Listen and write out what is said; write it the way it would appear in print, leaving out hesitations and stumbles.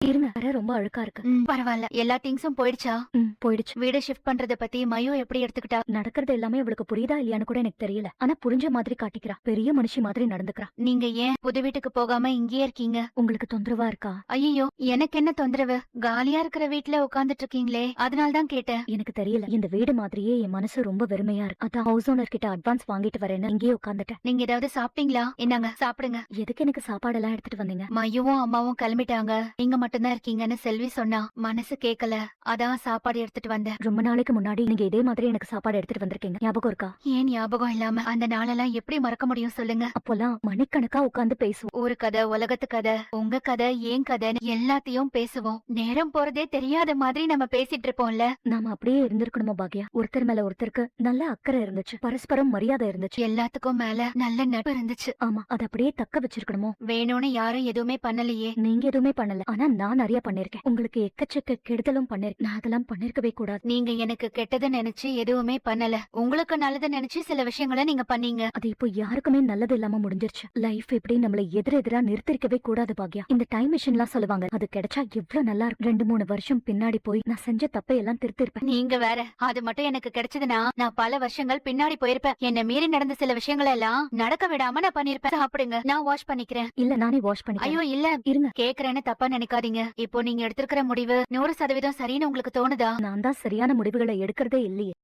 இருங்க. அறை ரொம்ப அழுக்கா இருக்கு. பரவாயில்ல. எல்லா திங்ஸும் போயிடுச்சா? போயிடுச்சு. வீடு ஷிஃப்ட் பண்றத பத்தி மயு எப்படி எடுத்துக்கிட்டா? நடக்கிறது எல்லாமே அவளுக்கு புரியுதா இல்லையான்னு கூட எனக்கு தெரியல. ஆனா புரிஞ்ச மாதிரி காட்டிக்கிறா. பெரிய மனுஷி மாதிரி நடந்துக்கிறா. நீங்க ஏன் புது வீட்டுக்கு போகாம இங்கேயே இருக்கீங்க? உங்களுக்கு தொந்தரவா இருக்கா? ஐயோ, எனக்கு என்ன தொந்தரவு? காலியா இருக்கிற வீட்ல உட்கார்ந்துட்டு இருக்கீங்களே, அதனால தான் கேட்டேன். எனக்கு தெரியல. இந்த வீடு மாதிரியே என் மனசு ரொம்ப வெறுமையா இருக்கு. அதான் ஹவுஸ் ஓனர் கிட்ட அட்வான்ஸ் வாங்கிட்டு வரேன்னு இங்கேயே உட்காந்துட்டேன். நீங்க ஏதாவது சாப்பிட்டீங்களா? என்னங்க சாப்பிடுங்க. எதுக்கு எனக்கு சாப்பாடெல்லாம் எடுத்துட்டு வந்தீங்க? மயுவும் அம்மாவும் கிளம்பிட்டாங்க. நீங்க மட்டும்தான் இருக்கீங்கன்னு செல்வி சொன்னா. மனசு கேக்கல. அதான் சாப்பாடு எடுத்துட்டு வந்தேன். ரொம்ப நாளைக்கு முன்னாடி நீங்க இதே மாதிரி எனக்கு சாப்பாடு எடுத்துட்டு வந்திருக்கீங்க. ஞாபகம் இருக்கா? ஏன் ஞாபகம் இல்லாம? அந்த நாளெல்லாம் எப்படி மறக்க முடியும் சொல்லுங்க? அப்போல்லாம் மணிக்கணக்கா உட்கார்ந்து பேசுவோம். ஒரு கதை, உலகத்து கதை, உங்க கதை, ஏன் கதைன்னு எல்லாத்தையும் பேசுவோம். நேரம் போறதே தெரியாத மாதிரி நம்ம பேசிட்டு இருப்போம்ல. நாம அப்படியே இருந்திருக்கணுமோ பாக்யா? ஒருத்தர் மேல ஒருத்தருக்கு நல்ல அக்கறை இருந்துச்சு. பரஸ்பரம் மரியாதை இருந்துச்சு. எல்லாத்துக்கும் மேல நல்ல நட்பு இருந்துச்சு. ஆமா, அத அப்படியே தக்க வச்சிருக்கணுமோ? வேணும்னு யாரும் எதுவுமே பண்ணலையே. நீங்க எதுவுமே பண்ணல. ஆனா நான் நிறைய பண்ணிருக்கேன். உங்களுக்கு எக்கச்சக்க கெடுதலும் பண்ணிருக்கேன். நான் அதெல்லாம் பண்ணிருக்கவே கூடாது. நீங்க எனக்கு கெட்டதை நினைச்சு எதுவுமே பண்ணல. உங்களுக்கு நல்லதை நினைச்சு சில விஷயங்களை நீங்க பண்ணீங்க. அது இப்போ யாருக்குமே நல்லது இல்லாம முடிஞ்சிருச்சு. லைஃப் எப்படி நம்மள எதிரெதிரா நிறுத்திருக்கவே கூடாது பாக்யா. இந்த டைம் மிஷின் எல்லாம் சொல்லுவாங்க, அது கிடைச்சா எவ்வளவு நல்லா இருக்கும். 2-3 வருஷம் பின்னாடி போய் நான் செஞ்ச தப்பை எல்லாம் திருத்திருப்பேன். நீங்க வேற. அது மட்டும் எனக்கு கிடைச்சதுன்னா நான் பல வருஷங்கள் பின்னாடி போயிருப்பேன். என்ன மீறி நடந்த சில விஷயங்களை எல்லாம் நடக்க விடாம நான் பண்ணிருப்பேன். சாப்பிடுங்க, நான் வாஷ் பண்ணிக்கிறேன். இல்ல, நானே வாஷ் பண்ணி. ஐயோ இல்ல, இருங்க. கேக்குறேன்னு தப்பா நினைக்காதீங்க. இப்போ நீங்க எடுத்திருக்கிற முடிவு 100% சரின்னு உங்களுக்கு தோணுதா? நான் தான் சரியான முடிவுகளை எடுக்கிறதே இல்லையே.